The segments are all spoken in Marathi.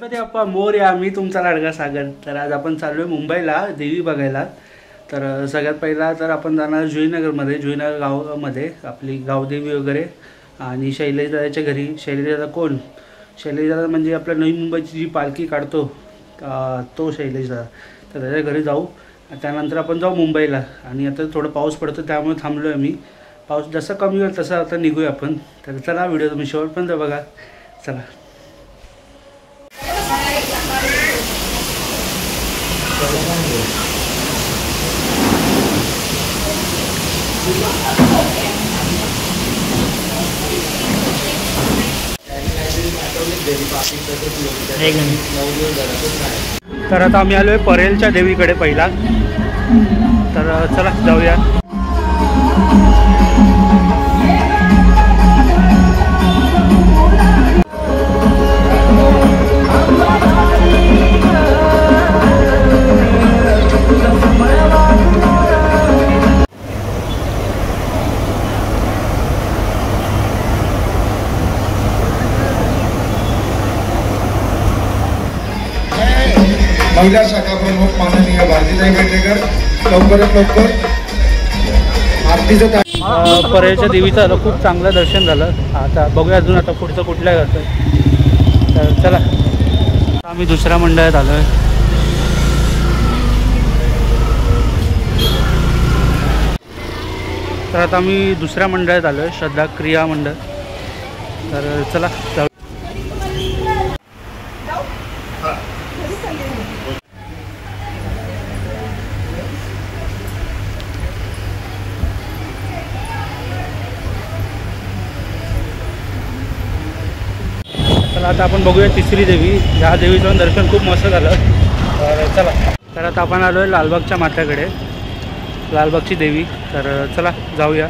गणपती बाप्पा मोरया. मी तुमचा लाडका सागर. तर आज आपण चाललो आहे मुंबईला देवी बघायला. तर सगळ्यात पहिला तर आपण जाणार जुईनगरमध्ये. जुईनगर गावामध्ये आपली गावदेवी वगैरे आणि शैलेशदादाच्या घरी. शैलेशदादा कोण? शैलेशदादा म्हणजे आपल्या नवी मुंबईची जी पालखी काढतो तो शैलेशदादा. तर त्याच्या घरी जाऊ. त्यानंतर आपण जाऊ मुंबईला. आणि आता थोडं पाऊस पडतो त्यामुळे थांबलो आहे मी. पाऊस जसं कमी होईल तसं आता निघूया आपण. तर चला व्हिडिओ तुम्ही शेवटपर्यंत बघा. चला. तर आता आम्ही आलो आहे परेलच्या देवीकडे पहिला. तर चला जाऊया. महिला शाखा प्रमुख माननीय भारतीताई पेडणेकर लवकरात लवकर आरतीचं परेलच्या देवीचं आलं खूप चांगलं दर्शन झालं. आता बघूया अजून आता पुढचं कुठल्या जातं. तर चला आम्ही दुसऱ्या मंडळात आलो आहे. तर आता आम्ही दुसऱ्या मंडळात आलो आहे श्रद्धा क्रिया मंडळ. तर चला जाऊ. आता आपण बघूया तिसरी देवी. ह्या देवीचं दर्शन खूप मस्त झालं. तर चला. तर आता आपण आलो आहे लालबागच्या मात्याकडे. लालबागची देवी. तर चला जाऊया.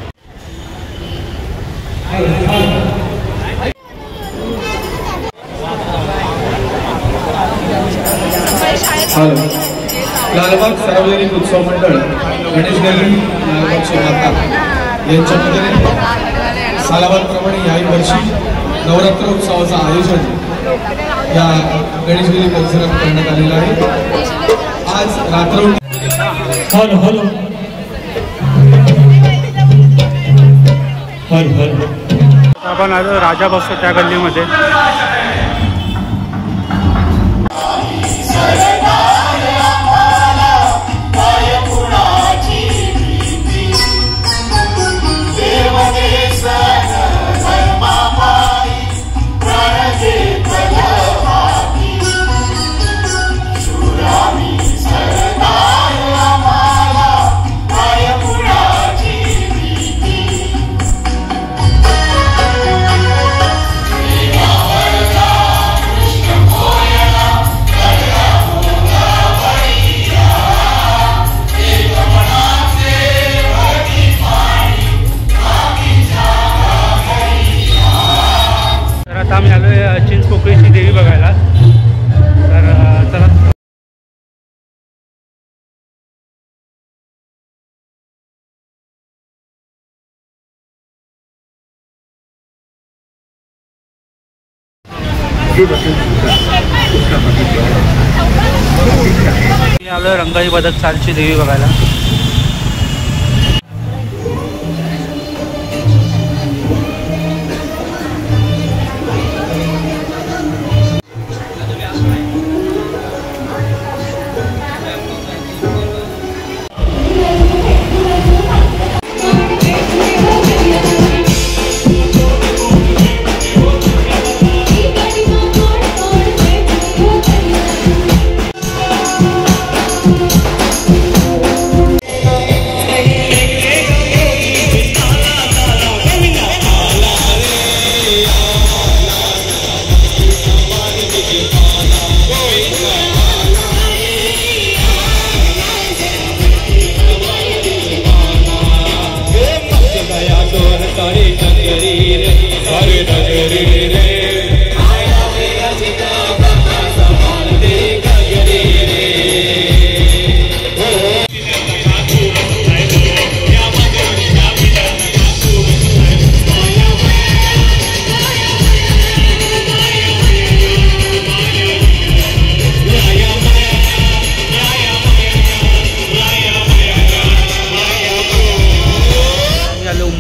लालबाग सार्वजनिक उत्सव मंडळ गणेश गल्ली लालबागची माता यांच्यामध्ये सालाबादप्रमाणे याही वर्षी नवरात्र उत्सवाचं आयोजन या गणेश गल्ली परिसरात करण्यात आलेलं आहे. आज रात्र आपण आलो राजा बसतो त्या गल्लीमध्ये. आम्ही आलो आहे चिंचपोकळीची देवी बघायला. तर चला. मी आलो आहे रंगाई बदक चालची देवी बघायला.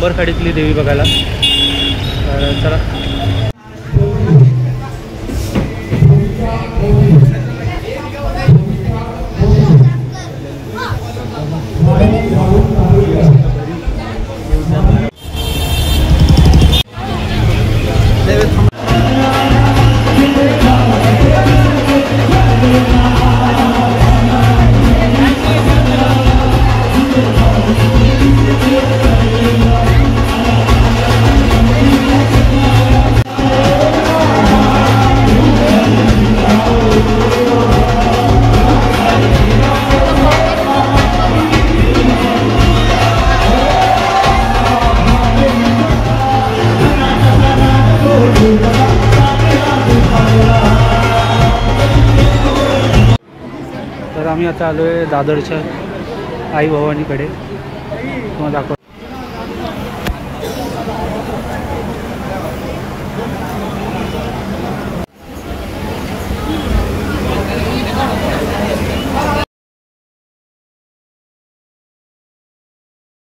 अंबरखाडीतली देवी बघायला. तर चला. तर आम्ही आता आलो आहे दादरच्या आई भवानीकडे. तुम्हाला दाखव.